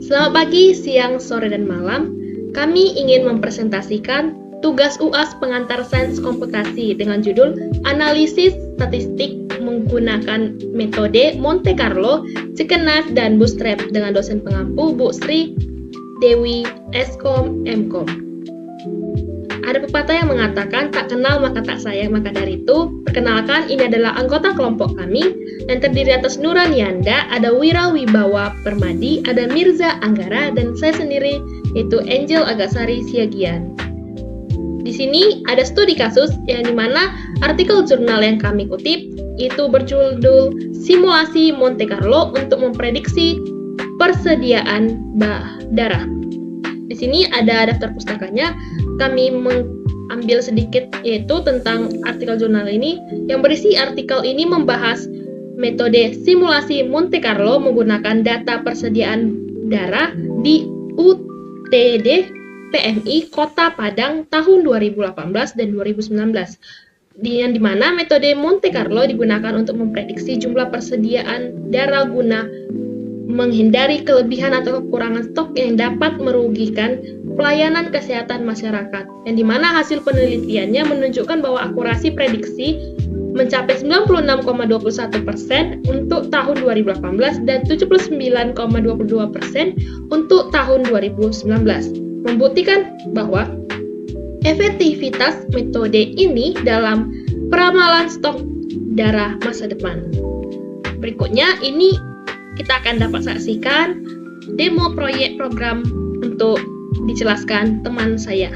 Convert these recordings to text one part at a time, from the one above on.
Selamat pagi, siang, sore, dan malam. Kami ingin mempresentasikan tugas UAS pengantar sains komputasi dengan judul Analisis Statistik menggunakan metode Monte Carlo, Cikenas, dan Bootstrap dengan dosen pengampu Bu Sri Dewi Eskom Mkom. Ada pepatah yang mengatakan, tak kenal maka tak sayang, maka dari itu, perkenalkan ini adalah anggota kelompok kami yang terdiri atas Nuranianda, ada Wira Wibawa Permadi, ada Mirza Anggara, dan saya sendiri yaitu Angel Agasari Siagian. Di sini ada studi kasus yang dimana artikel jurnal yang kami kutip itu berjudul Simulasi Monte Carlo untuk memprediksi persediaan darah. Di sini ada daftar pustakanya. Kami mengambil sedikit yaitu tentang artikel jurnal ini yang berisi artikel ini membahas metode simulasi Monte Carlo menggunakan data persediaan darah di UTD PMI Kota Padang tahun 2018 dan 2019. Yang dimana metode Monte Carlo digunakan untuk memprediksi jumlah persediaan darah guna menghindari kelebihan atau kekurangan stok yang dapat merugikan pelayanan kesehatan masyarakat, yang dimana hasil penelitiannya menunjukkan bahwa akurasi prediksi mencapai 96,21% untuk tahun 2018 dan 79,22% untuk tahun 2019, membuktikan bahwa efektivitas metode ini dalam peramalan stok darah masa depan. Berikutnya ini kita akan dapat saksikan demo proyek program untuk dijelaskan teman saya.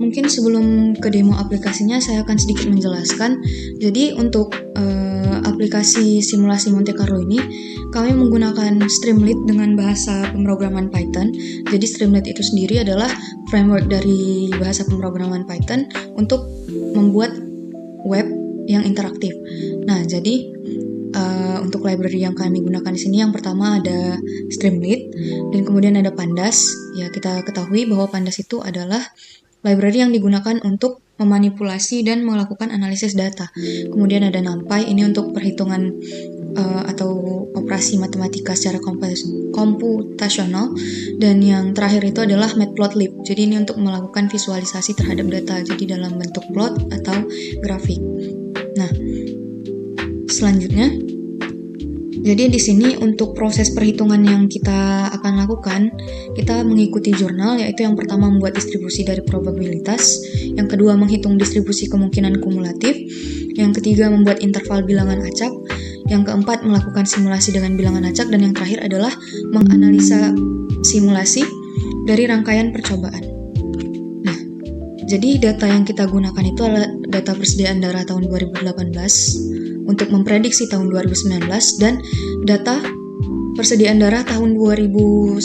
Mungkin sebelum ke demo aplikasinya, saya akan sedikit menjelaskan. Jadi untuk aplikasi simulasi Monte Carlo ini, kami menggunakan Streamlit dengan bahasa pemrograman Python. Jadi Streamlit itu sendiri adalah framework dari bahasa pemrograman Python untuk membuat web yang interaktif. Nah, jadi untuk library yang kami gunakan di sini yang pertama ada Streamlit dan kemudian ada Pandas. Ya, kita ketahui bahwa Pandas itu adalah library yang digunakan untuk memanipulasi dan melakukan analisis data. Kemudian ada NumPy, ini untuk perhitungan atau operasi matematika secara komputasional, dan yang terakhir itu adalah Matplotlib. Jadi ini untuk melakukan visualisasi terhadap data, jadi dalam bentuk plot atau grafik. Nah, selanjutnya, jadi di sini untuk proses perhitungan yang kita akan lakukan, kita mengikuti jurnal, yaitu yang pertama membuat distribusi dari probabilitas, yang kedua menghitung distribusi kemungkinan kumulatif, yang ketiga membuat interval bilangan acak, yang keempat melakukan simulasi dengan bilangan acak, dan yang terakhir adalah menganalisa simulasi dari rangkaian percobaan. Nah, jadi data yang kita gunakan itu adalah data persediaan darah tahun 2018 untuk memprediksi tahun 2019 dan data persediaan darah tahun 2019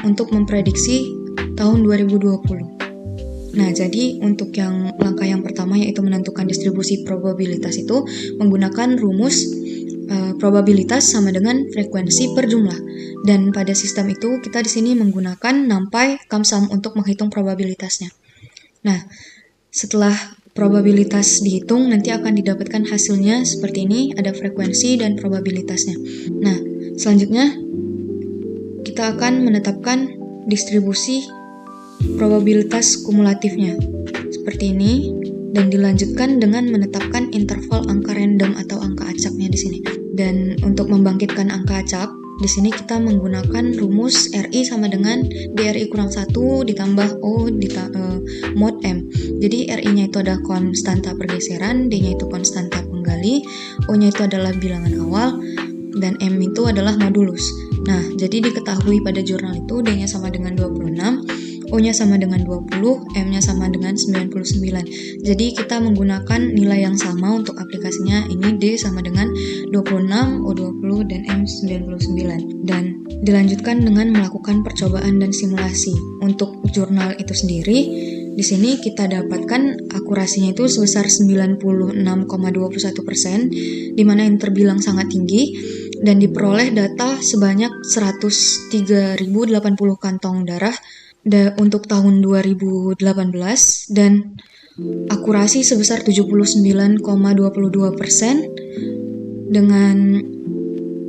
untuk memprediksi tahun 2020. Nah, jadi untuk yang langkah yang pertama yaitu menentukan distribusi probabilitas itu menggunakan rumus probabilitas sama dengan frekuensi per jumlah. Dan pada sistem itu kita di sini menggunakan NumPy CumSum untuk menghitung probabilitasnya. Nah, setelah probabilitas dihitung, nanti akan didapatkan hasilnya seperti ini, ada frekuensi dan probabilitasnya. Nah, selanjutnya kita akan menetapkan distribusi probabilitas kumulatifnya seperti ini, dan dilanjutkan dengan menetapkan interval angka random atau angka acaknya di sini. Dan untuk membangkitkan angka acak, di sini kita menggunakan rumus RI sama dengan DRI kurang 1 ditambah O mod M. Jadi RI-nya itu adalah konstanta pergeseran, D-nya itu konstanta penggali, O-nya itu adalah bilangan awal, dan M itu adalah modulus. Nah, jadi diketahui pada jurnal itu D-nya sama dengan 26, O-nya sama dengan 20, M-nya sama dengan 99. Jadi kita menggunakan nilai yang sama untuk aplikasinya, ini D sama dengan 26, O20, dan M 99. Dan dilanjutkan dengan melakukan percobaan dan simulasi. Untuk jurnal itu sendiri, di sini kita dapatkan akurasinya itu sebesar 96,21%, di mana yang terbilang sangat tinggi, dan diperoleh data sebanyak 103.080 kantong darah untuk tahun 2018, dan akurasi sebesar 79,22% dengan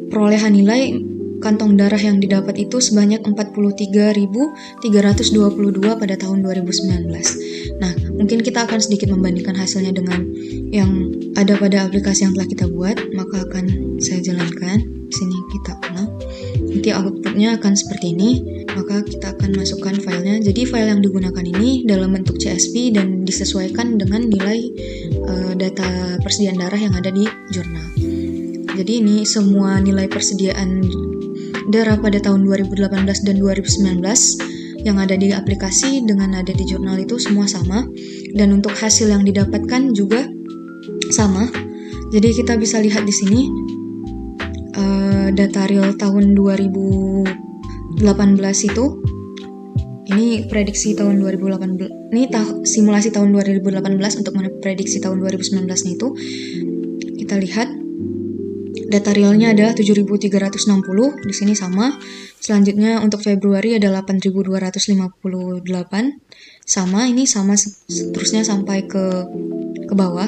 perolehan nilai kantong darah yang didapat itu sebanyak 43.322 pada tahun 2019. Nah, mungkin kita akan sedikit membandingkan hasilnya dengan yang ada pada aplikasi yang telah kita buat, maka akan saya jalankan. Di sini kita ulang. Nanti outputnya akan seperti ini, maka kita akan masukkan filenya. Jadi file yang digunakan ini dalam bentuk CSV dan disesuaikan dengan nilai data persediaan darah yang ada di jurnal. Jadi ini semua nilai persediaan darah pada tahun 2018 dan 2019 yang ada di aplikasi dengan ada di jurnal itu semua sama, dan untuk hasil yang didapatkan juga sama. Jadi kita bisa lihat di sini data real tahun 2018 itu, ini prediksi tahun 2018, ini simulasi tahun 2018 untuk memprediksi tahun 2019 itu, kita lihat data realnya adalah 7.360, di sini sama. Selanjutnya untuk Februari ada 8.258, sama, ini sama seterusnya sampai ke bawah.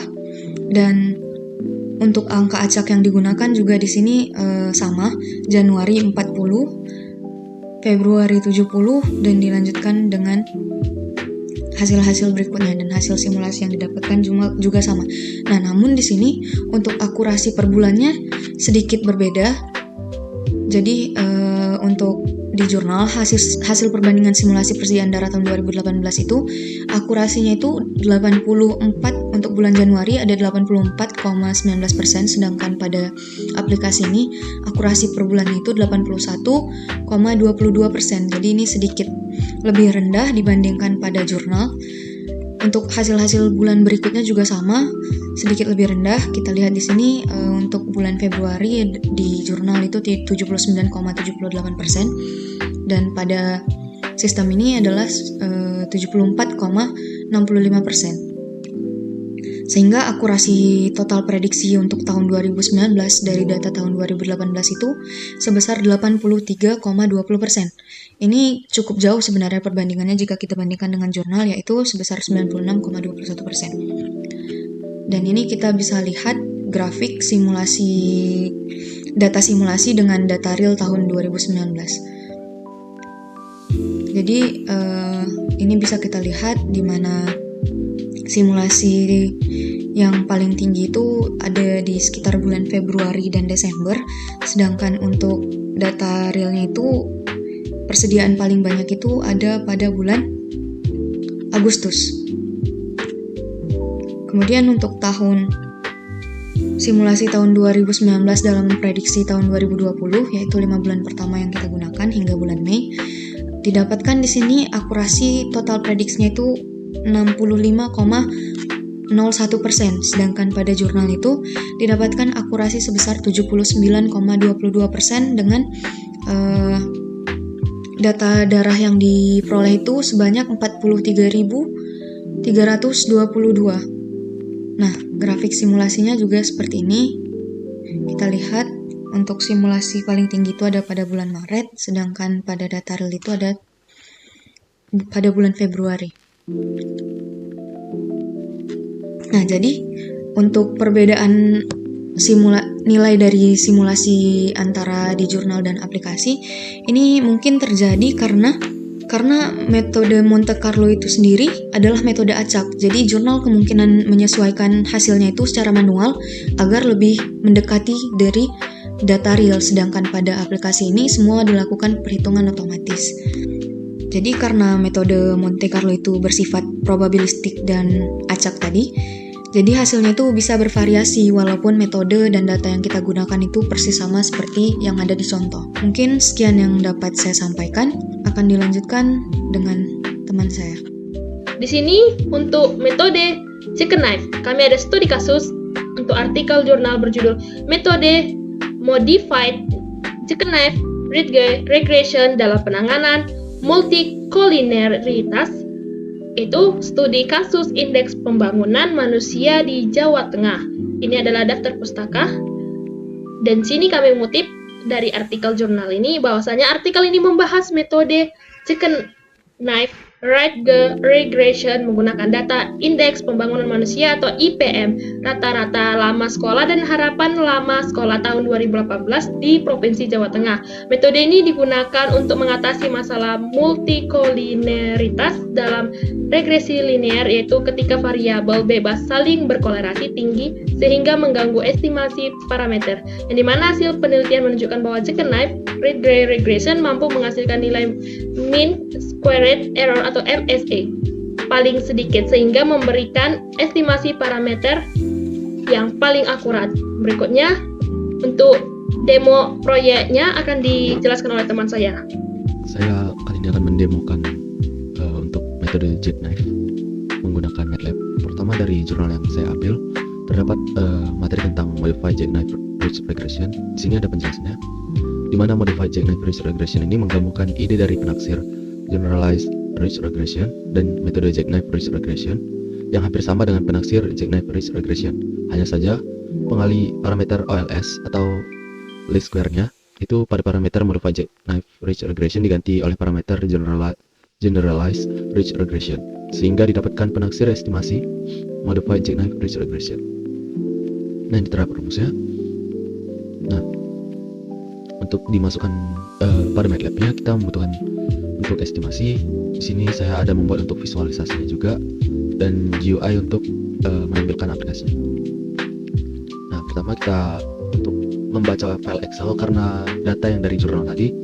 Dan untuk angka acak yang digunakan juga di sini sama, Januari 40, Februari 70, dan dilanjutkan dengan hasil-hasil berikutnya, dan hasil simulasi yang didapatkan juga sama. Nah, namun di sini untuk akurasi per bulannya sedikit berbeda. Jadi untuk di jurnal hasil perbandingan simulasi persediaan darah tahun 2018 itu akurasinya itu 84, untuk bulan Januari ada 84,19%, sedangkan pada aplikasi ini akurasi per bulannya itu 81,22%. Jadi ini sedikit lebih rendah dibandingkan pada jurnal. Untuk hasil-hasil bulan berikutnya juga sama, sedikit lebih rendah. Kita lihat di sini untuk bulan Februari di jurnal itu 79,78%, dan pada sistem ini adalah 74,65%. Sehingga akurasi total prediksi untuk tahun 2019 dari data tahun 2018 itu sebesar 83,20%. Ini cukup jauh sebenarnya perbandingannya jika kita bandingkan dengan jurnal, yaitu sebesar 96,21%. Dan ini kita bisa lihat grafik data simulasi dengan data real tahun 2019. Jadi ini bisa kita lihat di mana simulasi yang paling tinggi itu ada di sekitar bulan Februari dan Desember, sedangkan untuk data realnya itu persediaan paling banyak itu ada pada bulan Agustus. Kemudian untuk simulasi tahun 2019 dalam prediksi tahun 2020, yaitu 5 bulan pertama yang kita gunakan hingga bulan Mei, didapatkan di sini akurasi total prediksinya itu 65,01%, sedangkan pada jurnal itu didapatkan akurasi sebesar 79,22% dengan data darah yang diperoleh itu sebanyak 43.322. Nah, grafik simulasinya juga seperti ini. Kita lihat untuk simulasi paling tinggi itu ada pada bulan Maret, sedangkan pada data real itu ada pada bulan Februari. Nah, jadi untuk perbedaan nilai dari simulasi antara di jurnal dan aplikasi ini mungkin terjadi karena metode Monte Carlo itu sendiri adalah metode acak. Jadi jurnal kemungkinan menyesuaikan hasilnya itu secara manual agar lebih mendekati dari data real, sedangkan pada aplikasi ini semua dilakukan perhitungan otomatis. Jadi karena metode Monte Carlo itu bersifat probabilistik dan acak tadi, jadi hasilnya itu bisa bervariasi walaupun metode dan data yang kita gunakan itu persis sama seperti yang ada di contoh. Mungkin sekian yang dapat saya sampaikan, akan dilanjutkan dengan teman saya. Di sini untuk metode Chicken Knife, kami ada studi kasus untuk artikel jurnal berjudul Metode Modified Chicken Knife Regression dalam penanganan multikolineritas, itu studi kasus indeks pembangunan manusia di Jawa Tengah. Ini adalah daftar pustaka, dan sini kami mengutip dari artikel jurnal ini bahwasanya artikel ini membahas metode Chicken Knife regression menggunakan data Indeks Pembangunan Manusia atau IPM, rata-rata lama sekolah dan harapan lama sekolah tahun 2018 di Provinsi Jawa Tengah. Metode ini digunakan untuk mengatasi masalah multikolineritas dalam regresi linear, yaitu ketika variabel bebas saling berkorelasi tinggi sehingga mengganggu estimasi parameter, yang dimana hasil penelitian menunjukkan bahwa jackknife regression mampu menghasilkan nilai mean squared error atau MSE paling sedikit sehingga memberikan estimasi parameter yang paling akurat. Berikutnya untuk demo proyeknya akan dijelaskan oleh teman saya. Saya kali ini akan mendemokan untuk metode jackknife menggunakan MATLAB. Pertama, dari jurnal yang saya ambil terdapat materi tentang modified jackknife ridge regression. Di sini ada penjelasannya, di mana modified jackknife ridge regression ini menggabungkan ide dari penaksir generalized ridge regression dan metode jackknife ridge regression yang hampir sama dengan penaksir jackknife ridge regression. Hanya saja pengali parameter OLS atau least square-nya itu pada parameter modified jackknife ridge regression diganti oleh parameter generalized ridge regression, sehingga didapatkan penaksir estimasi modified jackknife ridge regression. Nah, ini terdapat rumusnya. Nah, untuk dimasukkan pada MATLAB-nya kita membutuhkan untuk estimasi. Di sini saya ada membuat untuk visualisasinya juga dan GUI untuk menampilkan aplikasinya. Nah, pertama kita untuk membaca file Excel, karena data yang dari jurnal tadi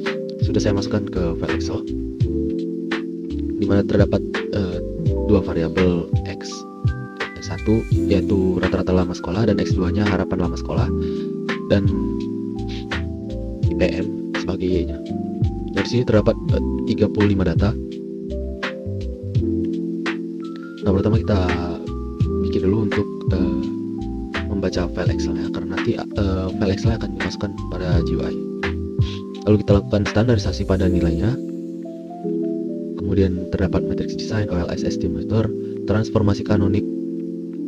sudah saya masukkan ke file Excel, di mana terdapat dua variabel X1 yaitu rata-rata lama sekolah dan X2-nya harapan lama sekolah, dan IPM sebagai Y-nya. Dari sini terdapat 35 data. Nah, pertama kita bikin dulu untuk membaca file Excel-nya, karena nanti file Excel akan dimasukkan pada GUI. Lalu kita lakukan standarisasi pada nilainya. Kemudian terdapat matriks desain, OLS estimator, transformasi kanonik,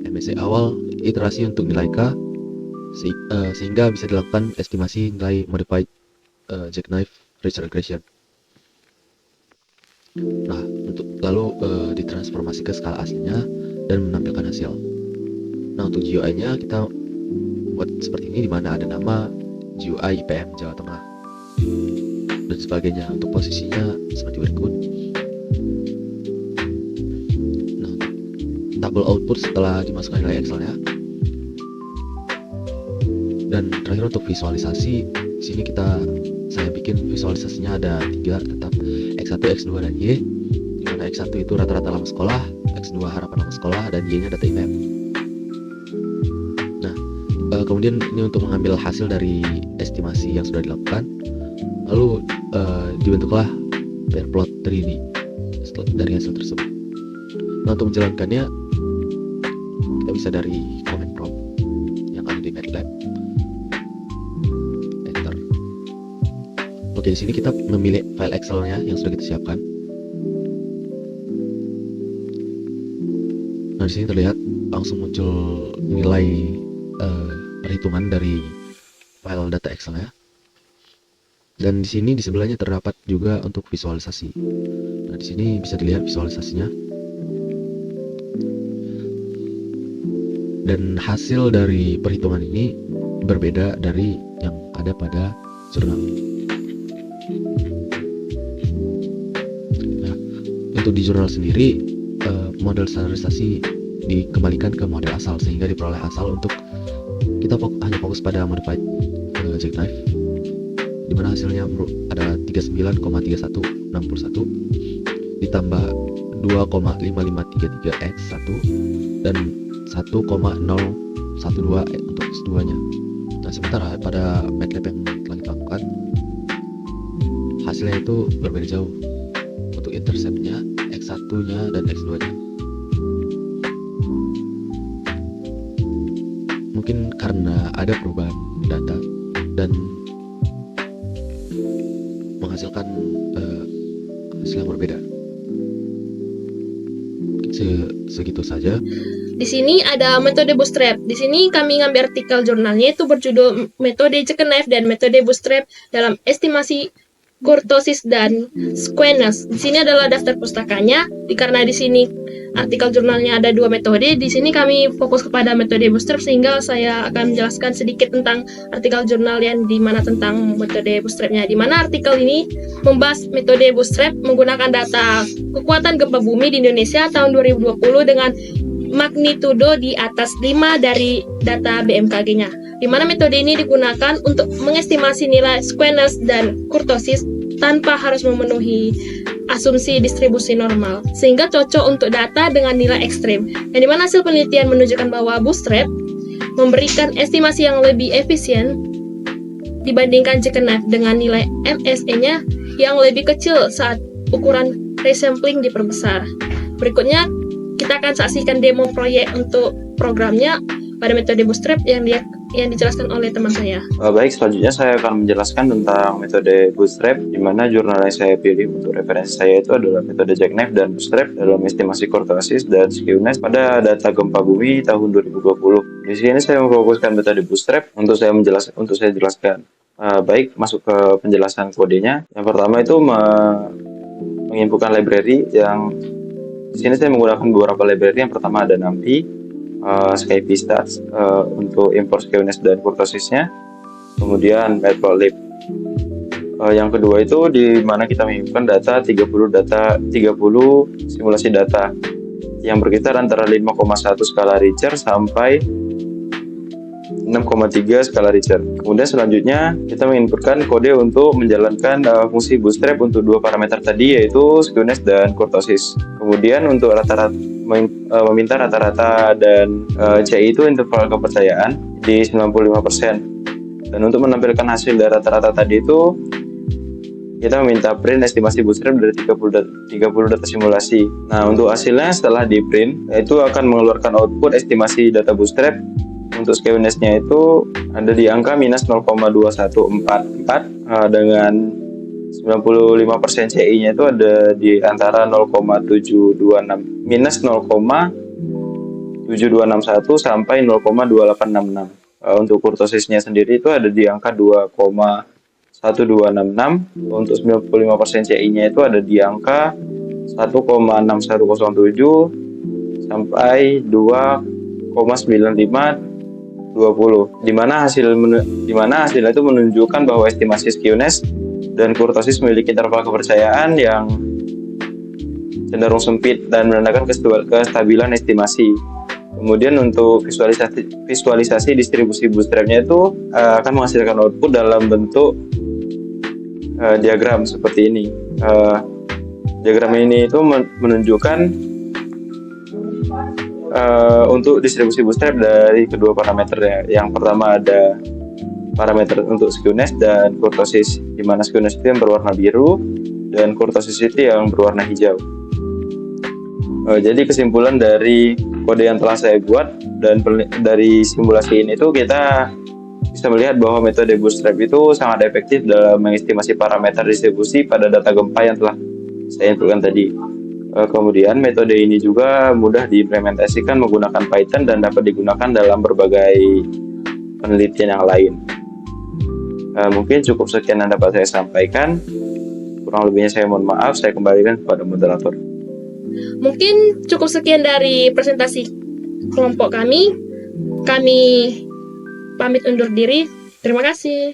MSE awal, iterasi untuk nilai K, sehingga bisa dilakukan estimasi nilai modified jackknife ridge regression. Nah, untuk lalu ditransformasi ke skala aslinya dan menampilkan hasil. Nah, untuk GUI-nya kita buat seperti ini, di mana ada nama GUI IPM Jawa Tengah dan sebagainya. Untuk posisinya seperti berikut. Nah, untuk tabel output setelah dimasukkan nilai Excel-nya. Dan terakhir untuk visualisasi, di sini saya bikin visualisasinya ada 3, tetap X1, X2 dan Y, di mana X1 itu rata-rata lama sekolah, X2 harapan lama sekolah, dan Y-nya data IPM. Nah, kemudian ini untuk mengambil hasil dari estimasi yang sudah dilakukan, lalu dibentuklah pair plot 3D dari hasil tersebut. Nah, untuk menjalankannya kita bisa dari command prompt yang ada di MATLAB. Enter. Oke, di sini kita memilih file Excel-nya yang sudah kita siapkan. Nah, di sini terlihat langsung muncul nilai perhitungan dari file data Excel-nya. Dan di sini di sebelahnya terdapat juga untuk visualisasi. Nah, di sini bisa dilihat visualisasinya. Dan hasil dari perhitungan ini berbeda dari yang ada pada jurnal. Nah, untuk di jurnal sendiri, model standarisasi dikembalikan ke model asal, sehingga diperoleh asal untuk kita hanya fokus pada modified jackknife, di mana hasilnya adalah 39,3161 ditambah 2,5533x1 dan 1,012 untuk X2-nya. Nah, sementara pada MATLAB yang telah kita lakukan, hasilnya itu berbeda jauh untuk intercept-nya, X1-nya dan X2-nya. Mungkin karena ada perubahan data dan menghasilkan hasil yang berbeda. Mungkin segitu saja. Di sini ada metode bootstrap. Di sini kami ngambil artikel jurnalnya itu berjudul metode jackknife dan metode bootstrap dalam estimasi kurtosis, dan squamous. Di sini adalah daftar pustakanya. Karena di sini artikel jurnalnya ada 2 metode, di sini kami fokus kepada metode bootstrap, sehingga saya akan menjelaskan sedikit tentang artikel jurnal yang dimana tentang metode bootstrapnya. Di mana artikel ini membahas metode bootstrap menggunakan data kekuatan gempa bumi di Indonesia tahun 2020 dengan magnitudo di atas 5 dari data BMKG-nya. Di mana metode ini digunakan untuk mengestimasi nilai squamous dan kurtosis tanpa harus memenuhi asumsi distribusi normal, sehingga cocok untuk data dengan nilai ekstrim. Yang dimana hasil penelitian menunjukkan bahwa bootstrap memberikan estimasi yang lebih efisien dibandingkan jackknife dengan nilai MSE-nya yang lebih kecil saat ukuran resampling diperbesar. Berikutnya, kita akan saksikan demo proyek untuk programnya pada metode bootstrap yang dijelaskan oleh teman saya. Baik, selanjutnya saya akan menjelaskan tentang metode bootstrap, di mana jurnal yang saya pilih untuk referensi saya itu adalah metode jackknife dan bootstrap dalam estimasi kurtosis dan skewness pada data gempa bumi tahun 2020. Di sini saya memfokuskan metode bootstrap untuk saya jelaskan. Baik, masuk ke penjelasan kodenya. Yang pertama itu menginputkan library yang di sini saya menggunakan beberapa library. Yang pertama ada NumPy, SkyPy-Stats untuk import skewness dan kurtosisnya, kemudian Matplotlib. Yang kedua itu di mana kita menginputkan data 30 simulasi data yang berkisar antara 5,1 skala Richter sampai 6,3 skala Richter. Kemudian selanjutnya kita menginputkan kode untuk menjalankan fungsi bootstrap untuk 2 parameter tadi, yaitu skewness dan kurtosis. Kemudian untuk meminta rata-rata dan CI itu interval kepercayaan di 95%. Dan untuk menampilkan hasil dari rata-rata tadi itu kita meminta print estimasi bootstrap dari 30 data simulasi. Nah, untuk hasilnya setelah di print itu akan mengeluarkan output estimasi data bootstrap. Untuk skewness-nya itu ada di angka minus 0,2144 dengan 95% CI-nya itu ada di antara 0,726 minus 0,7261 sampai 0,2866. Untuk kurtosisnya sendiri itu ada di angka 2,1266. Untuk 95% CI-nya itu ada di angka 1,6107 sampai 2,9520, di mana hasilnya itu menunjukkan bahwa estimasi skewness dan kurtosis memiliki interval kepercayaan yang cenderung sempit dan menandakan kestabilan estimasi. Kemudian untuk visualisasi distribusi bootstrapnya itu akan menghasilkan output dalam bentuk diagram seperti ini. Diagram ini itu menunjukkan untuk distribusi bootstrap dari kedua parameter. Yang pertama ada parameter untuk skewness dan kurtosis, di mana skewness itu yang berwarna biru dan kurtosis itu yang berwarna hijau. Jadi kesimpulan dari kode yang telah saya buat dan dari simulasi ini tuh kita bisa melihat bahwa metode bootstrap itu sangat efektif dalam mengestimasi parameter distribusi pada data gempa yang telah saya inputkan tadi. Kemudian metode ini juga mudah diimplementasikan menggunakan Python dan dapat digunakan dalam berbagai penelitian yang lain. Mungkin cukup sekian yang dapat saya sampaikan. Kurang lebihnya saya mohon maaf, saya kembalikan kepada moderator. Mungkin cukup sekian dari presentasi kelompok kami. Kami pamit undur diri. Terima kasih.